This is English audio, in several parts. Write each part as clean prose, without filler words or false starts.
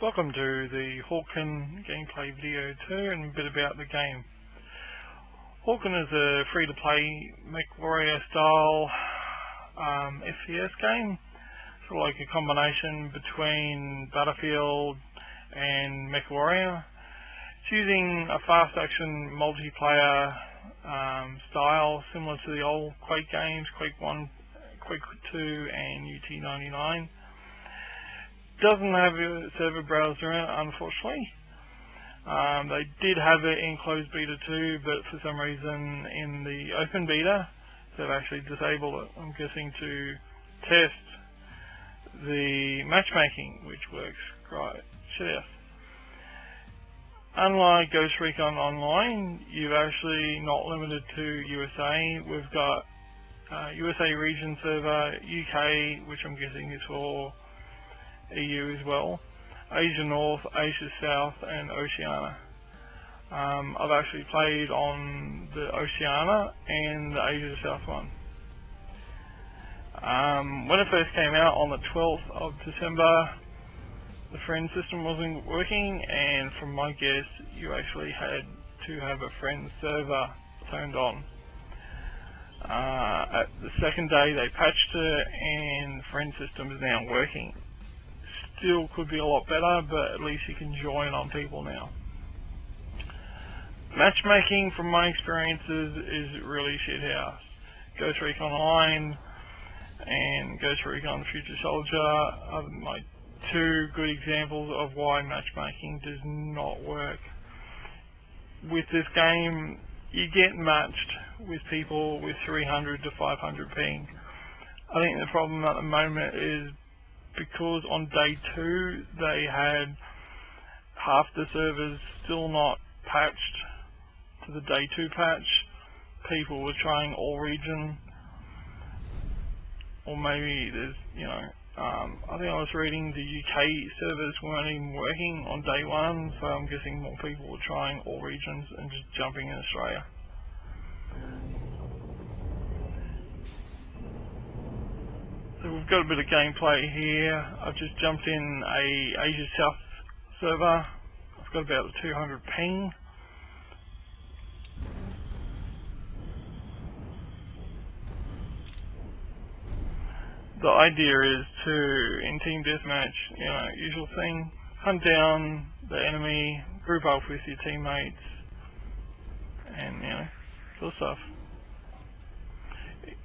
Welcome to the Hawken gameplay video 2 and a bit about the game. Hawken is a free-to-play MechWarrior style FPS game, sort of like a combination between Battlefield and MechWarrior. It's using a fast action multiplayer style similar to the old Quake games, Quake 1, Quake 2 and UT99. Doesn't have a server browser in it, unfortunately. They did have it in closed beta too, but for some reason in the open beta they've actually disabled it, I'm guessing to test the matchmaking, which works great. Shit. Unlike Ghost Recon Online, you're actually not limited to USA. We've got USA region server, UK, which I'm guessing is for EU as well, Asia North, Asia South and Oceania. I've actually played on the Oceania and the Asia South one. When it first came out on the 12th of December, the friend system wasn't working, and from my guess you actually had to have a friend server turned on. At the second day they patched it and the friend system is now working. Still could be a lot better, but at least you can join on people now. Matchmaking, from my experiences, is really shithouse. Ghost Recon Online and Ghost Recon Future Soldier are my two good examples of why matchmaking does not work. With this game, you get matched with people with 300 to 500 ping. I think the problem at the moment is because on day 2 they had half the servers still not patched to the day 2 patch. People were trying all region, or maybe there's, I think I was reading the UK servers weren't even working on day 1, so I'm guessing more people were trying all regions and just jumping in Australia. So we've got a bit of gameplay here. I've just jumped in a Asia South server. I've got about 200 ping. The idea is to, in team deathmatch, usual thing, hunt down the enemy, group up with your teammates, and kill stuff.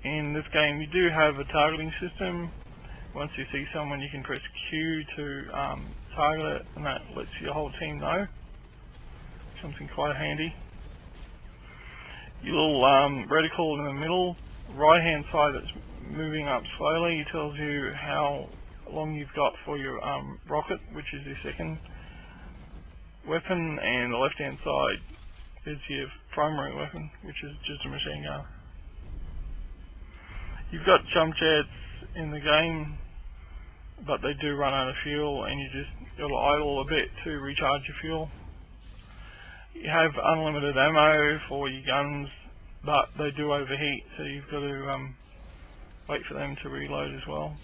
In this game you do have a targeting system. Once you see someone you can press Q to target it, and that lets your whole team know. Something quite handy. Your little reticle in the middle, right hand side that's moving up slowly, it tells you how long you've got for your rocket, which is your second weapon, and the left hand side is your primary weapon, which is just a machine gun. You've got jump jets in the game, but they do run out of fuel, and you just got to idle a bit to recharge your fuel. You have unlimited ammo for your guns, but they do overheat, so you've got to wait for them to reload as well.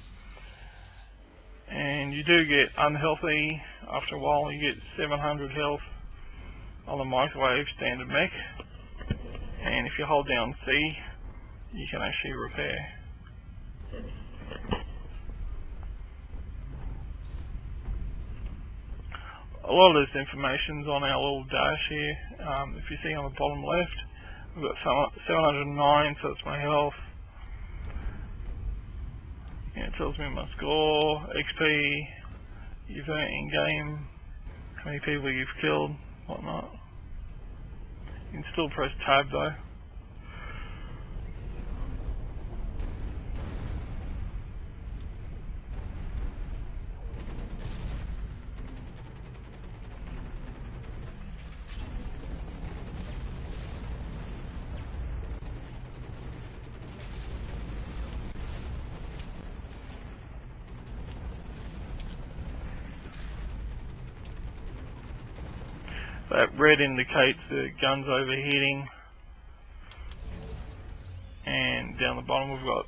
And you do get unhealthy after a while. You get 700 health on the microwave standard mech, and if you hold down C you can actually repair. A lot of this information's on our little dash here. If you see on the bottom left, we've got 709, so that's my health. It tells me my score, XP, you've earned in game, how many people you've killed, whatnot. You can still press tab though. That red indicates the gun's overheating, and down the bottom we've got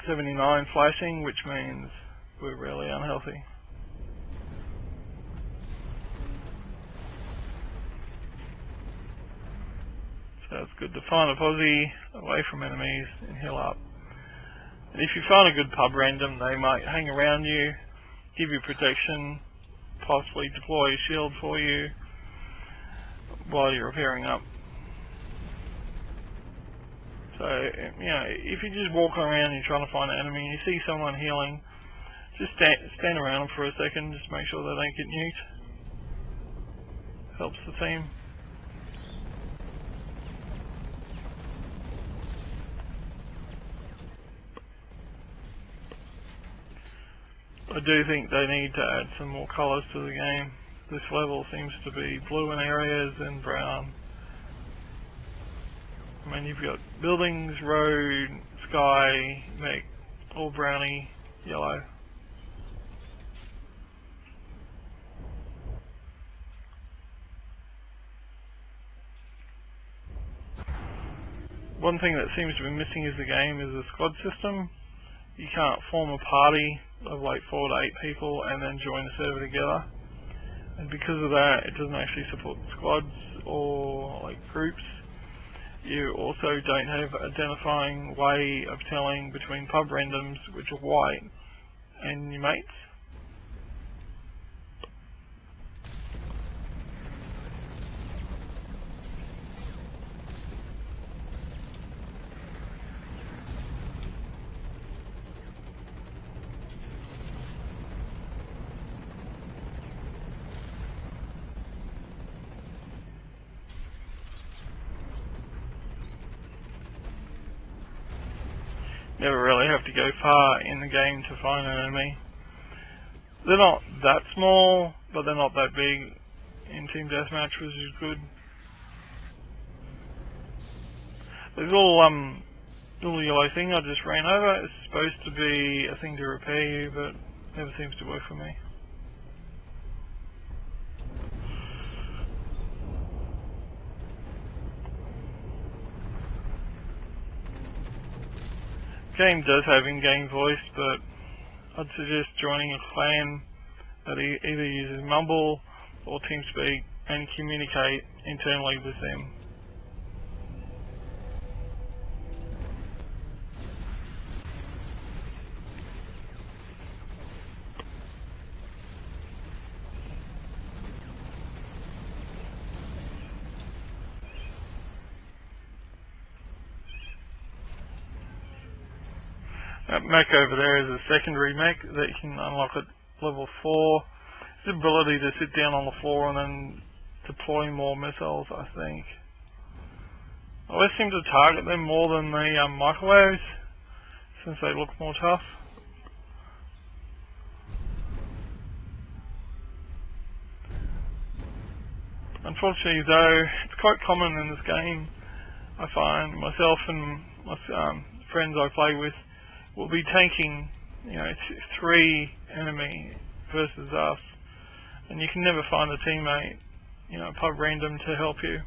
79 flashing, which means we're really unhealthy. So it's good to find a posse away from enemies and heal up. And if you find a good pub random, they might hang around you, give you protection, possibly deploy a shield for you while you're repairing up. So, you know, if you're just walking around and you're trying to find an enemy and you see someone healing, just stand around them for a second, just make sure they don't get nuked. Helps the team. I do think they need to add some more colours to the game. This level seems to be blue in areas and brown. I mean, you've got buildings, road, sky, mech, all browny, yellow. One thing that seems to be missing in the game is the squad system. You can't form a party of like 4 to 8 people and then join the server together. And because of that, it doesn't actually support squads or like groups. You also don't have identifying way of telling between pub randoms, which are white, and your mates. Never really have to go far in the game to find an enemy. They're not that small, but they're not that big in Team Deathmatch, which is good. There's a little yellow thing I just ran over. It's supposed to be a thing to repair you, but never seems to work for me. The game does have in-game voice, but I'd suggest joining a clan that either uses Mumble or TeamSpeak and communicate internally with them. That mech over there is a secondary mech that you can unlock at level 4. It's the ability to sit down on the floor and then deploy more missiles, I think. I always seem to target them more than the microwaves, since they look more tough. Unfortunately though, it's quite common in this game. I find myself and my friends I play with will be tanking, you know, 3 enemy versus us, and you can never find a teammate, you know, pub random to help you.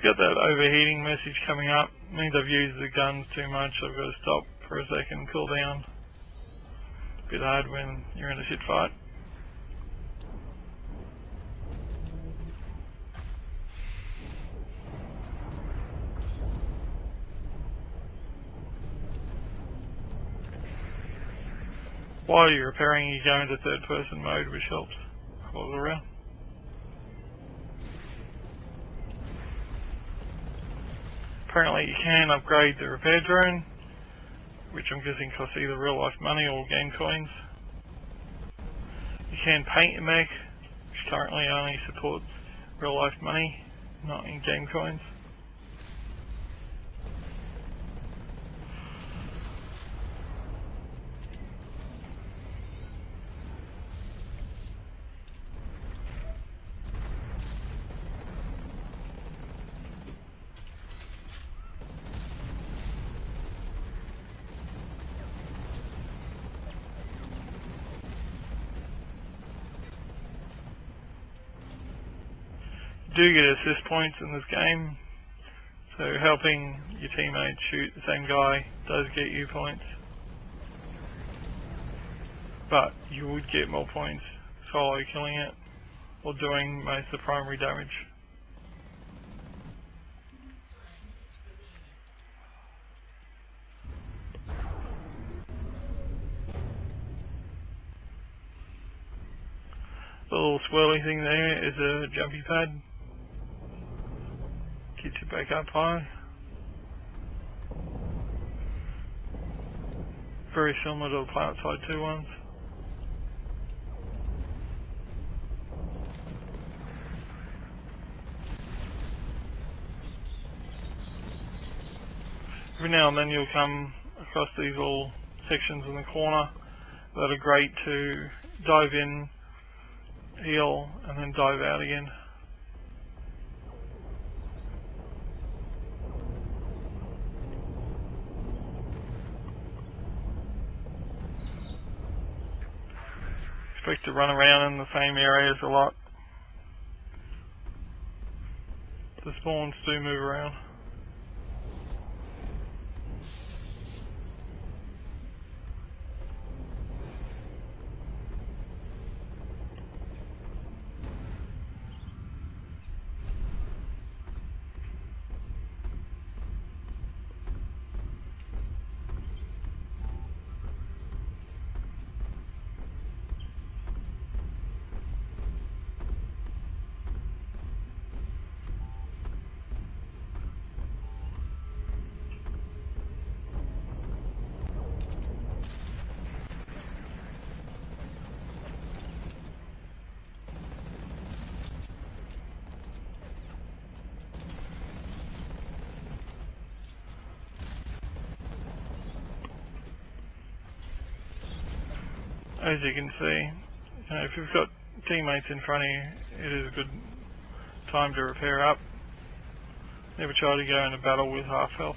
Got that overheating message coming up. It means I've used the guns too much. I've got to stop for a second, cool down. A bit hard when you're in a shit fight. While you're repairing, you go into third person mode, which helps all around. Apparently you can upgrade the repair drone, which I'm guessing costs either real life money or game coins. You can paint your mech, which currently only supports real life money, not in game coins. Do get assist points in this game, so helping your teammates shoot the same guy does get you points, but you would get more points solo killing it or doing most of the primary damage. The little swirly thing there is a jumpy pad. Gets you back up high. Very similar to the Planet Side 2 ones. Every now and then you'll come across these little sections in the corner that are great to dive in, heal, and then dive out again. Expect to run around in the same areas a lot. The spawns do move around. As you can see, if you've got teammates in front of you, it is a good time to repair up. Never try to go into battle with half health.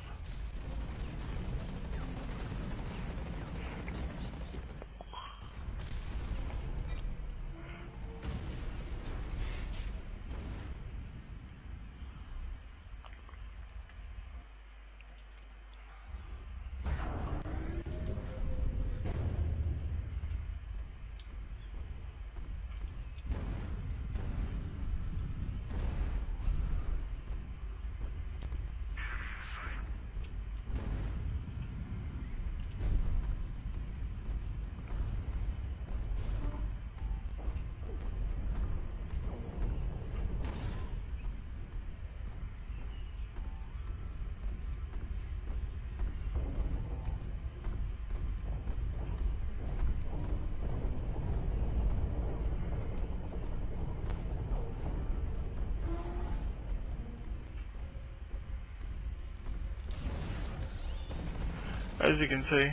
As you can see,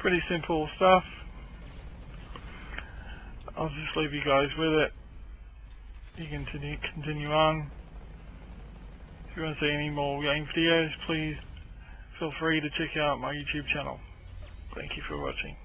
pretty simple stuff. I'll just leave you guys with it. You can continue on. If you want to see any more game videos, please feel free to check out my YouTube channel. Thank you for watching.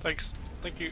Thanks. Thank you.